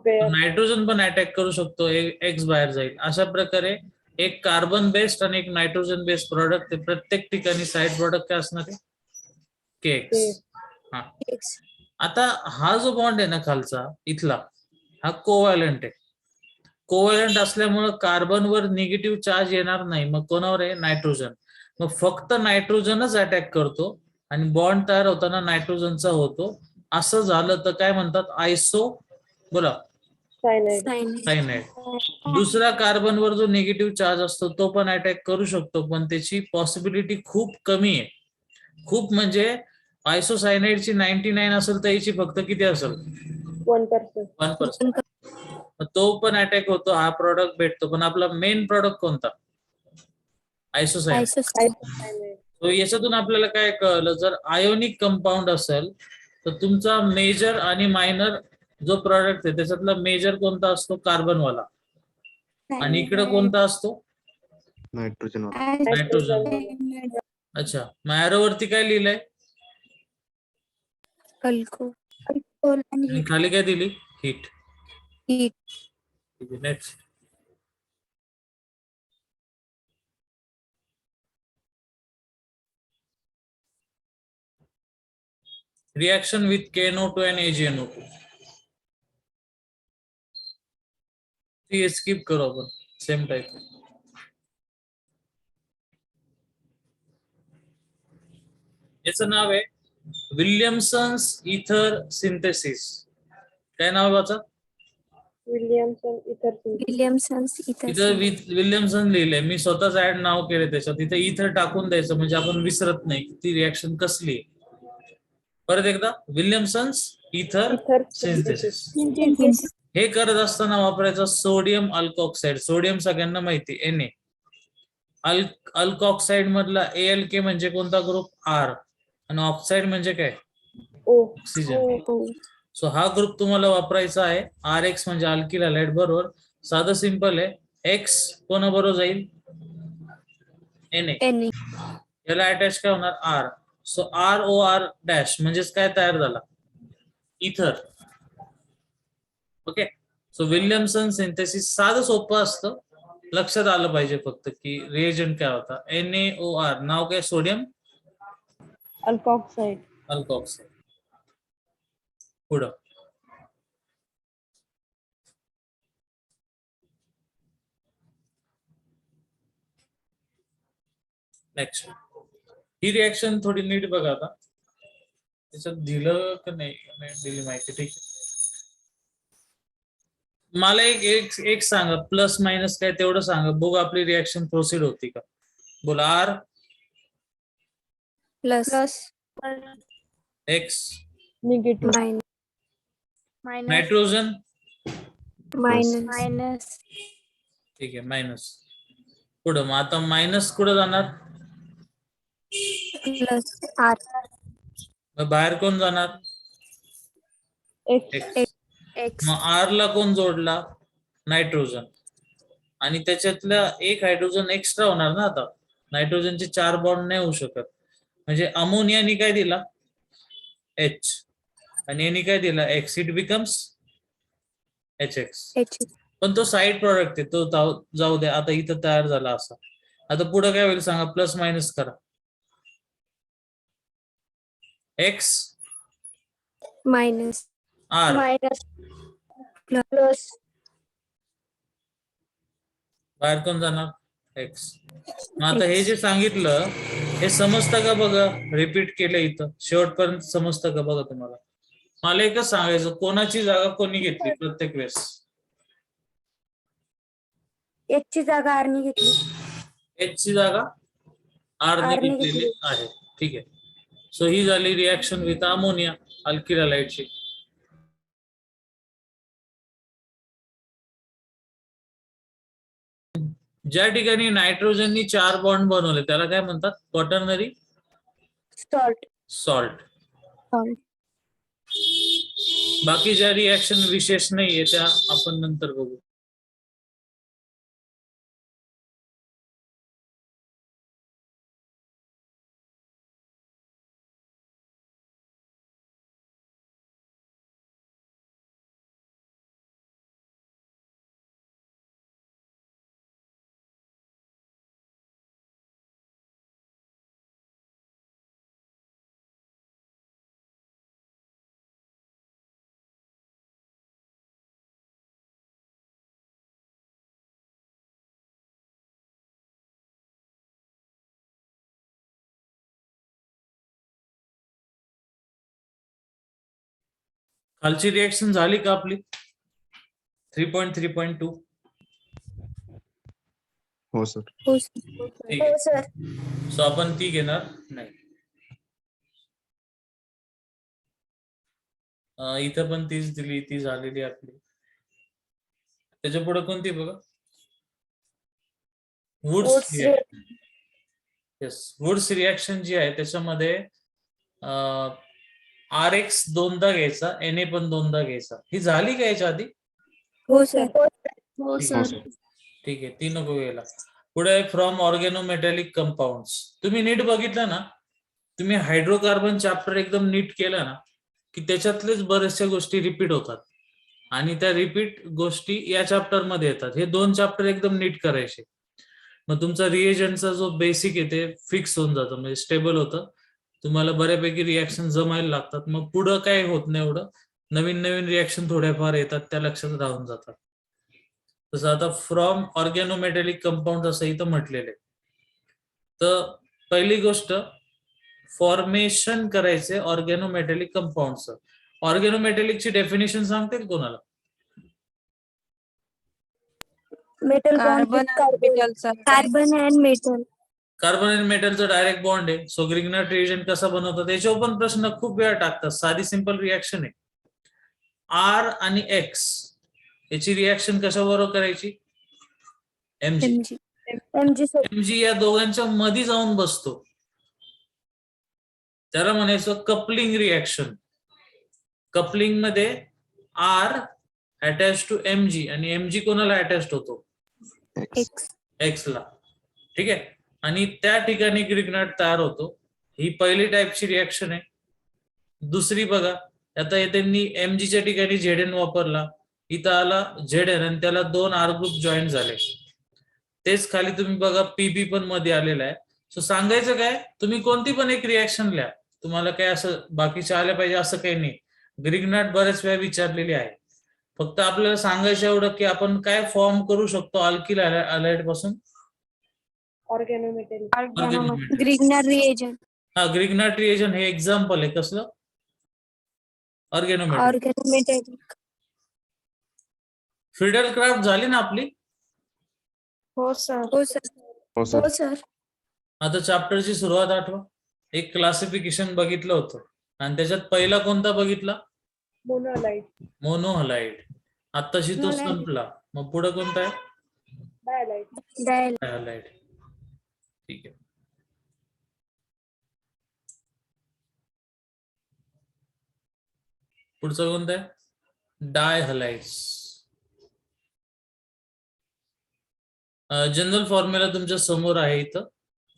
pair. नायट्रोजन पण अटॅक करू शकतो. X बाहेर जाईल. अशा प्रकारे एक कार्बन बेस्ड आणि एक नायट्रोजन बेस्ड प्रॉडक्ट, प्रत्येक ठिकाणी साइड प्रॉडक्ट काय असणार आहे? KX. हा. X. आता हा जो बॉन्ड आहे ना खालचा इथला, हा कोव्हॅलंट आहे. कोव्हॅलंट असल्यामुळे कार्बनवर निगेटिव्ह चार्ज येणार नाही. मग कोणावर आहे? नायट्रोजन. मग फक्त नायट्रोजनच अटॅक करतो आणि बॉन्ड तयार होताना नायट्रोजनचा होतो. असं झालं तर काय म्हणतात? आयसो बोला सायनाइड. दुसरा कार्बनवर जो निगेटिव्ह चार्ज असतो तो पण अटॅक करू शकतो, पण त्याची पॉसिबिलिटी खूप कमी आहे. खूप म्हणजे आयसोसायनाइडची 99 असेल तर याची फक्त किती असेल? 1%. तो पण अटॅक होतो. हा प्रॉडक्ट भेटतो. पण आपला मेन प्रॉडक्ट कोणता? आयसोसायनाइड. तो याच्यातून आपल्याला काय कळलं? जर आयोनिक कंपाऊंड असेल तर तुमचा मेजर आणि मायनर जो प्रॉडक्ट आहे त्याच्यातला मेजर कोणता असतो? कार्बनवाला. आणि इकडे कोणता असतो? नायट्रोजन. अच्छा, मग arrow वरती काय लिहिलंय? Alcohol आणि खाली काय दिली? Heat. heat. Next. Reaction with KNO2 and AgNO2. ती स्किप करू आपण. Same type. याचं नाव आहे विल्यमसन्स इथर सिंथेसिस. काय नाव आहे याचं? Williamson's ether. इथं विल्यमसन लिहिलंय. मी स्वतःच ऍड नाव केले त्याच्यात. इथं इथर टाकून द्यायचं म्हणजे आपण विसरत नाही ती रिएक्शन कसली आहे. परत एकदा, विल्यमसन्स इथर सिंथेसिस. हे करत असताना वापरायचं सोडियम अल्कॉक्साइड. सोडियम सगळ्यांना माहिती Na. अल्कॉक्साइड मधला ALK म्हणजे कोणता ग्रुप? R. आणि ऑक्साइड म्हणजे काय? ऑक्सिजन. सो हा ग्रुप तुम्हाला वापरायचा आहे. RX म्हणजे अल्किल हॅलाइड बरोबर. साधं सिंपल आहे. X कोणाबरोबर जाईल? Na. याला अटॅच काय होणार? R. सो ROR डॅश म्हणजेच काय तयार झाला? इथर. ओके. सो विल्यमसन सिंथेसिस साधं सोपं असतं. लक्षात आलं पाहिजे फक्त की रिएजंट काय होता? NaOR. नाव काय? सोडियम अल्कॉक्साइड. पुढं नेक्स्ट. ही रिएक्शन थोडी नीट बघा आता. त्याच्यात दिलं का नाही दिली माहिती. ठीक आहे. मला एक सांगा, प्लस मायनस काय तेवढं सांगा. बघू आपली रिएक्शन प्रोसीड होती का. बोला. R Plus. X negative. Nitrogen. Minus. ठीक आहे, मायनस. पुढं मग आता मायनस कुठं जाणार? Plus. R. मग बाहेर कोण जाणार? X. X. X. मग R ला कोण जोडला? नायट्रोजन. आणि त्याच्यातला एक हायड्रोजन एक्स्ट्रा होणार ना आता. नायट्रोजनचे 4 बॉन्ड नाही होऊ शकत. म्हणजे अमोनियानी काय दिला? H. आणि यांनी काय दिला? X. It becomes HX. H. पण तो साइड प्रॉडक्ट आहे, तो जाऊ द्या. आता इथं तयार झाला असा. आता पुढे काय होईल सांगा? प्लस मायनस करा. X minus. R minus. Plus. बाहेर कोण जाणार? X. मग आता हे जे सांगितलं हे समजतं का बघा? रिपीट केलं इथं शेवटपर्यंत समजतं का बघा तुम्हाला? मला एकच सांगायचं, कोणाची जागा कोणी घेतली प्रत्येक वेळेस? H ची जागा R ने घेतली. H ची जागा R ने R ने घेतलेली घेतली. आहे. ठीक आहे. सो ही झाली रिॲक्शन विथ अमोनिया अल्किल हॅलाइडची. ज्या ठिकाणी नायट्रोजननी 4 बॉन्ड बनवले त्याला काय म्हणतात? Quaternary salt. सॉल्ट. सॉल्ट. बाकी ज्या रिॲक्शन विशेष नाहीये त्या आपण नंतर बघू. खालची रिॲक्शन झाली का आपली? 3.3.2. हो सर. हो ठीक आहे. सर. सो आपण ती घेणार नाही. इथं पण तीच दिली, ती झालेली आपली. त्याच्या पुढे कोणती बघा? Wurtz reaction. Yes, Wurtz reaction जी आहे त्याच्यामध्ये RX दोनदा घ्यायचा, Na पण दोनदा घ्यायचा. ही झाली का याच्या आधी? हो सर. हो हो सर. सर. ठीक आहे, ती नको घ्यायला. पुढे फ्रॉम ऑर्गेनोमेटॅलिक कंपाऊंड्स. तुम्ही नीट बघितलं ना, तुम्ही हायड्रोकार्बन चॅप्टर एकदम नीट केलं ना की त्याच्यातलेच बऱ्याचशा गोष्टी रिपीट होतात आणि त्या रिपीट गोष्टी या चॅप्टर मध्ये येतात. हे 2 चॅप्टर एकदम नीट करायचे. मग तुमचा रिएजंटचा जो बेसिक आहे ते फिक्स होऊन जातं, म्हणजे स्टेबल होतं. तुम्हाला बऱ्यापैकी रिॲक्शन जमायला लागतात. मग पुढं काय होत नाही एवढं. नवीन नवीन रिॲक्शन थोड्याफार येतात, त्या लक्षात राहून जातात. तसं आता फ्रॉम ऑर्गॅनोमेटॅलिक कंपाऊंड असं इथं म्हटलेलं आहे. तर पहिली गोष्ट, फॉर्मेशन करायचे ऑर्गॅनोमेटॅलिक कंपाऊंडचं. ऑर्गॅनोमेटॅलिकची डेफिनेशन सांगतील कोणाला? Metal carbon carbon and metal. Carbon आणि मेटलचं डायरेक्ट बॉन्ड आहे. सो ग्रिग्नार्ड रिएजंट कसा बनवतात त्याच्यावर पण प्रश्न खूप वेळा टाकतात. साधी सिंपल रिॲक्शन आहे. R आणि X याची रिॲक्शन कशाबरोबर करायची? Mg. Mg या दोघांच्या मध्ये जाऊन बसतो, त्याला म्हणायचं कपलिंग रिॲक्शन. कपलिंग मध्ये R अटॅच टू Mg आणि Mg कोणाला अटॅच होतो? X ला. ठीक आहे. आणि त्या ठिकाणी ग्रिग्नार्ड तयार होतो. ही पहिली टाईपची रिॲक्शन आहे. दुसरी बघा, आता त्यांनी Mg च्या ठिकाणी Zn वापरला, इथं आला Zn आणि त्याला 2 R ग्रुप जॉईन झाले. तेच खाली तुम्ही बघा Pb पण मध्ये आलेला आहे. सो सांगायचं काय, तुम्ही कोणती पण एक रिॲक्शन लिहा, तुम्हाला काय असं बाकीचे आले पाहिजे असं काही नाही. ग्रिग्नार्ड बऱ्याच वेळा विचारलेली आहे. फक्त आपल्याला सांगायचं एवढं की आपण काय फॉर्म करू शकतो अल्किल हॅलाइड पासून? ऑर्गॅनोमेटॅलिक. Grignard reagent. हा, ग्रिग्नार्ड रिएजंट हे एक्झाम्पल आहे. कसलं? ऑर्गॅनोमेटॅलिक. फिडेल क्राफ्ट झाली ना आपली? हो सर. हो सर. हो सर. हो सर. आता चॅप्टरची सुरुवात आठवा. एक क्लासिफिकेशन बघितलं होतं आणि त्याच्यात पहिला कोणता बघितला? मोनोहलाइड. आत्ताशी तो संपला. मग पुढे कोणता आहे? डायहलाइड. ठीक आहे. पुढचा कोणता आहे? डायहलाइड्स. जनरल फॉर्म्युला तुमच्या समोर आहे इथं,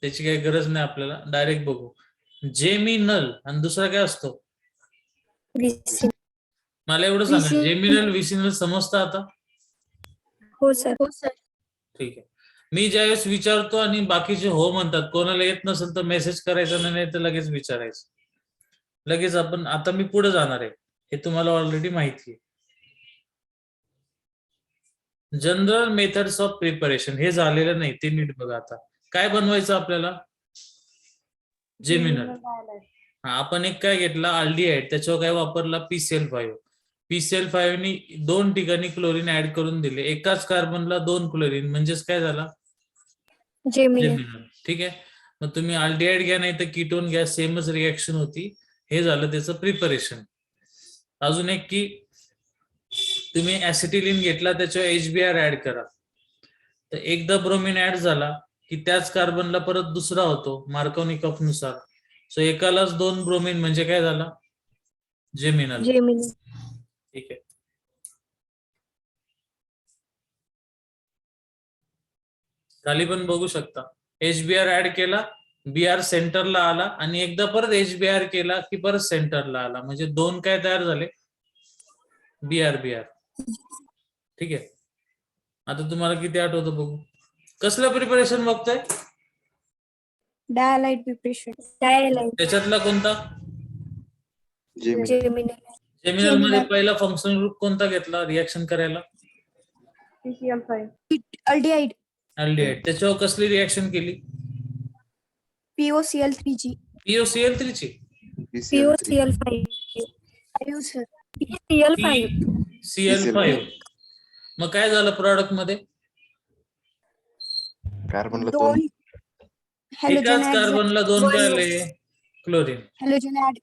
त्याची काही गरज नाही आपल्याला, डायरेक्ट बघू. जेमिनल आणि दुसरा काय असतो? विसिन. मला एवढं सांगा, विसिनल. जेमिनल विसिनल समजतं आता? हो सर. ठीक आहे. मी ज्यावेळेस विचारतो आणि बाकीचे हो म्हणतात, कोणाला येत नसेल तर मेसेज करायचा, नाही तर लगेच विचारायचं. लगेच आपण, आता मी पुढे जाणार आहे, हे तुम्हाला ऑलरेडी माहिती आहे. जनरल मेथड्स ऑफ प्रिपरेशन हे झालेलं नाही, ते नीट बघा. आता काय बनवायचं आपल्याला? जेमिनल. आपण एक काय घेतला, अल्डिहाइड, त्याच्यावर काय वापरला? PCl5. PCl5 नी 2 ठिकाणी क्लोरीन ऍड करून दिले, एकाच कार्बनला 2 क्लोरीन, म्हणजेच काय झाला? जेमिनल. ठीक आहे. मग तुम्ही अल्डिहाइड घ्या नाही तर कीटोन घ्या, सेमच रिएक्शन होती. हे झालं त्याचं प्रिपरेशन. अजून एक की तुम्ही ऍसिटिलीन घेतला, त्याच्यावर HBr ऍड करा, तर एकदा ब्रोमीन ऍड झाला की त्याच कार्बनला परत दुसरा होतो मार्कोनिकॉफ नुसार. सो एकालाच 2 ब्रोमीन म्हणजे काय झाला? जेमिनल. ठीक आहे. खाली पण बघू शकता, HBr ऍड केला, Br सेंटरला आला, आणि एकदा परत HBr केला की परत सेंटरला आला, म्हणजे 2 काय तयार झाले? Br. ठीक आहे. आता तुम्हाला किती आठवतं बघू. कसलं प्रिपरेशन बघताय? डायलाइट प्रिपरेशन. त्याच्यातला कोणता? जेमिनल मध्ये पहिला फंक्शनल ग्रुप कोणता घेतला रिएक्शन करायला? अल्डिहाइड. अल्डिहाइड. त्याच्यावर कसली रिएक्शन केली? POCl3G. POCl3 ची? POCl5. CL5. मग काय झालं प्रोडक्ट मध्ये? कार्बनला 2 एकाच कार्बनला 2 काय आले? क्लोरीन. Halogen add.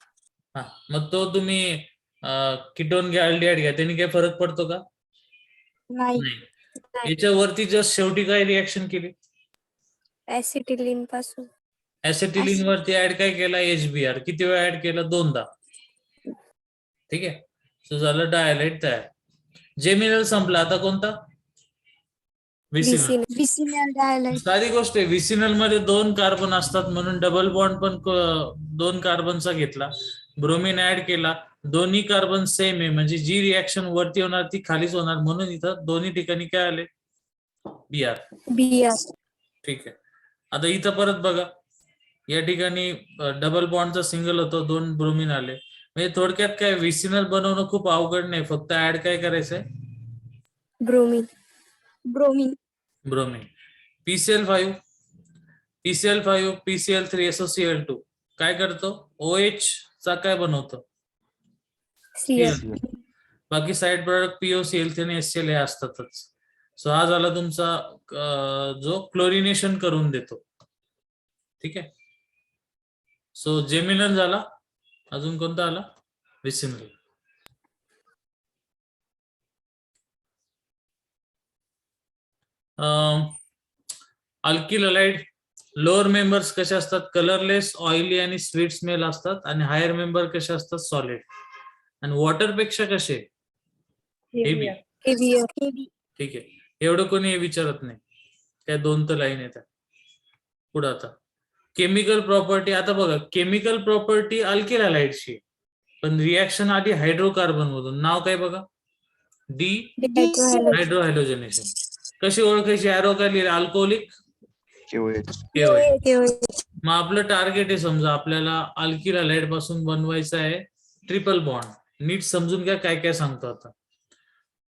हा, मग तो तुम्ही कीटोन घ्या, अल्डिहाइड घ्या, त्याने काय फरक पडतो का? नाही. याच्यावरती जस्ट शेवटी काय रिएक्शन केली? ऍसिटिलीन पासून. ऍसिटिलीन वरती ऍड काय केला? HBr. किती वेळा ऍड केला? 2दा. ठीक आहे. सो झालं डायलाइट तयार. जेमिनल संपला, आता कोणता? विसिनल. विसिनल डायलाइट. सारी गोष्ट आहे. विसिनल मध्ये 2 कार्बन असतात, म्हणून डबल बॉन्ड पण 2 कार्बनचा घेतला, ब्रोमीन ऍड केला, दोन्ही कार्बन सेम आहे, म्हणजे जी रिएक्शन वरती होणार ती खालीच होणार, म्हणून इथं दोन्ही ठिकाणी काय आले? Br. ठीक आहे. आता इथं परत बघा, या ठिकाणी डबल बॉन्डचा सिंगल होतो, 2 ब्रोमीन आले. म्हणजे थोडक्यात काय, विसिनल बनवणं खूप अवघड नाही, फक्त ऍड काय करायचंय? ब्रोमीन. PCl5, PCl3, SOCl2 काय करतो? OH चा काय बनवतो? Cl. बाकी साइड प्रोडक्ट POCl3 आणि HCl हे असतातच. सो हा झाला तुमचा जो क्लोरिनेशन करून देतो. ठीक आहे. सो जेमिनल झाला, अजून कोणता आला? Vicinal. Alkyl halide lower members कसे असतात? कलरलेस, ऑइली आणि स्वीट स्मेल असतात, आणि हायर मेंबर कसे असतात? सॉलिड. आणि वॉटर पेक्षा कसे? हेवी. ठीक आहे. एवढं कोणी विचारत नाही, त्या 2 तर लाईन येतात. पुढे आता केमिकल प्रॉपर्टी. आता बघा, केमिकल प्रॉपर्टी अल्किल हलाइडची, पण रिएक्शन आधी हायड्रोकार्बन मधून. नाव काय बघा? हायड्रोहॅलोजनेशन. कशी ओळखायची? एरो काय लिहिलं? अल्कोहोलिक, मग आपलं टार्गेट आहे, समजा आपल्याला अल्किल हलाइड पासून बनवायचं आहे ट्रिपल बॉन्ड. नीट समजून घ्या काय काय सांगतो आता.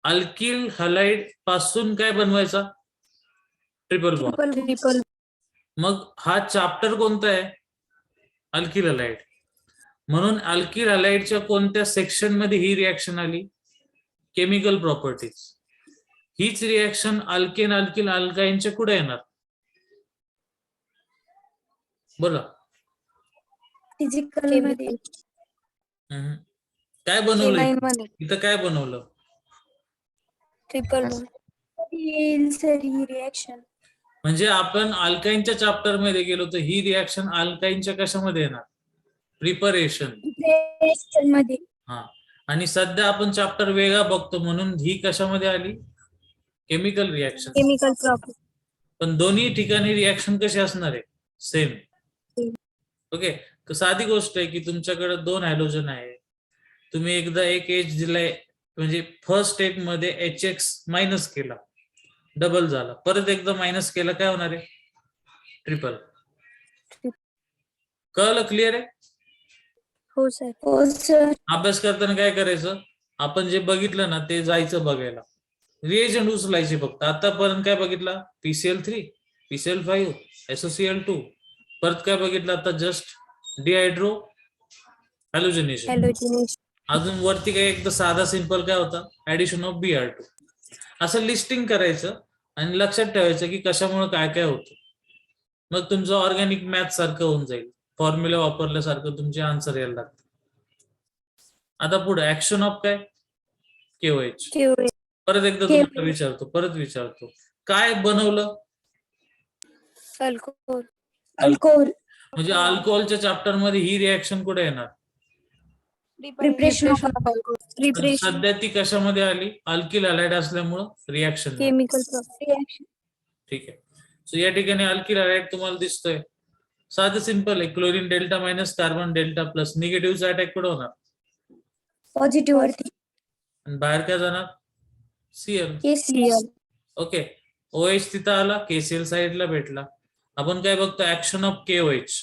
अल्किल हलाइड पासून काय बनवायचा? Triple bond. मग हा चॅप्टर कोणता आहे? Alkyl halide. म्हणून अल्किल हलाइडच्या कोणत्या सेक्शन मध्ये ही रिएक्शन आली? Chemical properties. हीच रिएक्शन अल्केन, अल्किल, अल्काइनच्या कुठे येणार? बोला. फिजिकल मध्ये. काय बनवलं इथं? काय बनवलं? Triple bond. रिएक्शन. म्हणजे आपण अल्काइनच्या चॅप्टर मध्ये गेलो तर ही रिएक्शन अल्काइनच्या कशामध्ये येणार? प्रिपरेशन मध्ये. हा, आणि सध्या आपण चॅप्टर वेगळा बघतो म्हणून ही कशामध्ये आली, केमिकल रिॲक्शन. Chemical property. पण दोन्ही ठिकाणी रिॲक्शन कशी असणार आहे, सेम. Same. ओके. साधी गोष्ट आहे की तुमच्याकडे 2 हॅलोजन आहे, तुम्ही एकदा एक एच दिलाय म्हणजे फर्स्ट एक मध्ये HX मायनस केला, डबल झाला, परत एकदा मायनस केला, काय होणार आहे, ट्रिपल. कळलं, क्लिअर आहे. हो सर. हो सर. अभ्यास करताना काय करायचं, आपण जे बघितलं ना ते जायचं बघायला, रिएजंट उचलायचे फक्त. आतापर्यंत काय बघितलं, PCl3, PCl5, SOCl2, परत काय बघितलं आता, जस्ट डिहायड्रो हॅलोजनेशन. हॅलोजिनेशन. अजून वरती काय एकदा साधा सिंपल काय होता, ऍडिशन ऑफ Br2. असं लिस्टिंग करायचं आणि लक्षात ठेवायचं की कशामुळे काय काय होतं. मग तुमचं ऑर्गॅनिक मॅथ सारखं होऊन जाईल, फॉर्म्युला वापरल्यासारखं तुमचे आन्सर यायला लागतात. आता पुढे ऍक्शन ऑफ काय, KOH. परत एकदा तुम्हाला विचारतो, काय बनवलं, अल्कोहोल. अल्कोहोल. म्हणजे अल्कोहोलच्या चॅप्टर मध्ये ही रिॲक्शन कुठे येणार, प्रिपरेशन ऑफ अल्कोहोल. पण प्रिपरेशन. सध्या ती कशामध्ये आली, अल्किल हॅलाइड असल्यामुळं रिॲक्शन. Chemical reaction. ठीक आहे. सो या ठिकाणी अल्किल हॅलाइड तुम्हाला दिसतोय, साधं सिंपल आहे, chlorine delta minus carbon delta plus, निगेटिव्हचा अटॅक कुठे होणार, पॉझिटिव्ह वरती. आणि बाहेर काय जाणार, Cl. KCl. ओके. OH तिथं आला, KCl साईडला भेटला. आपण काय बघतो, ऍक्शन ऑफ KOH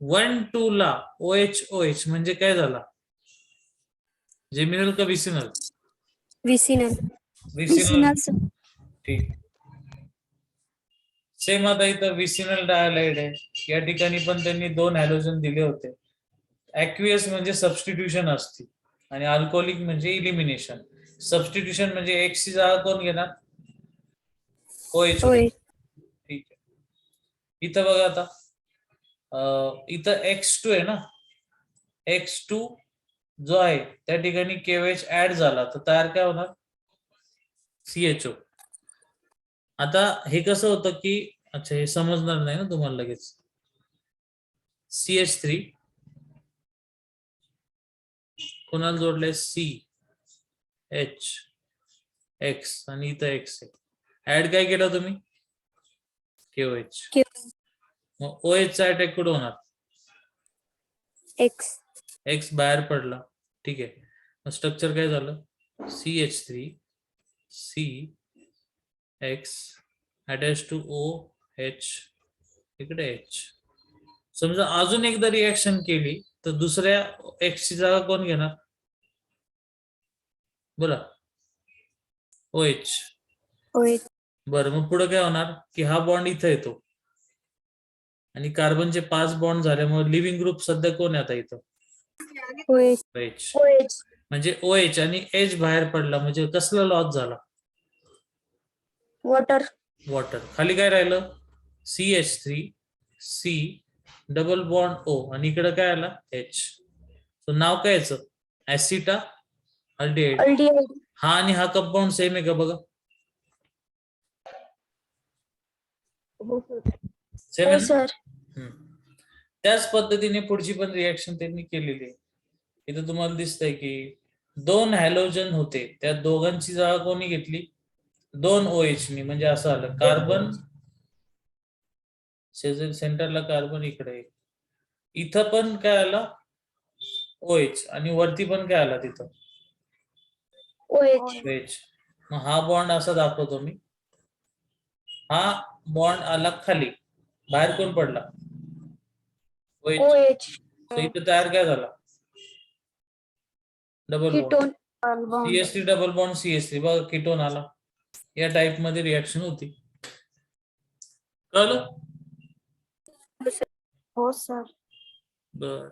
1-2 ला OH म्हणजे काय झाला, जेमिनल का विसिनल, विसिनल. विसिनल. ठीक. सेम आता इथं विसिनल डायलाइड आहे, या ठिकाणी पण त्यांनी 2 हॅलोजन दिले होते. ऍक्वियस म्हणजे सबस्टिट्यूशन असते आणि अल्कोहोलिक म्हणजे इलिमिनेशन. सबस्टिट्यूशन म्हणजे X ची जागा कोण घेणार, OH. ठीक आहे. इथं बघा आता, इथं X2 आहे ना, X2 जो आहे त्या ठिकाणी KOH ऍड झाला तर तयार काय होणार, CHO. आता हे कसं होतं की, अच्छा हे समजणार नाही ना तुम्हाला लगेच, CH3 कोणाला जोडलंय, CH आणि इथं X आहे, ऍड काय केलं तुम्ही, KOH. मग OH चा अटॅक कुठं होणार, X बाहेर पडला. ठीक आहे. मग स्ट्रक्चर काय झालं, CH3 CX attach to OH, इकडे H. समजा अजून एकदा रिॲक्शन केली तर दुसऱ्या X ची जागा कोण घेणार, बोला, OH. बरं, मग पुढे काय होणार की हा बॉन्ड इथं येतो आणि कार्बनचे 5 बॉन्ड झाल्यामुळे लिव्हिंग ग्रुप सध्या कोण आहे आता इथं, OH. म्हणजे OH आणि H बाहेर पडला म्हणजे कसला लॉस झाला, वॉटर. खाली काय राहिलं, CH3 C double bond O आणि इकडे काय आला, H. सो नाव काय याचं, ऍसिटा अल्डिहाइड. हा आणि हा कंपाऊंड सेम आहे का बघा, सेम आहे ना? त्याच पद्धतीने पुढची पण रिॲक्शन त्यांनी केलेली आहे. इथं तुम्हाला दिसतंय की 2 हॅलोजन होते, त्या दोघांची जागा कोणी घेतली, 2 OH नी, म्हणजे असं आलं, कार्बन सेंटरला कार्बन इकडे, इथं पण काय आला OH आणि वरती पण काय आला तिथं OH. मग हा बॉन्ड असा दाखवतो मी, हा बॉन्ड आला खाली, बाहेर कोण पडला, OH. इथं तयार काय झाला, double bond, CH3 double bond CH3, बघा कीटोन आला. या टाइप मध्ये रिॲक्शन होती. कळलं, हो सर. बर.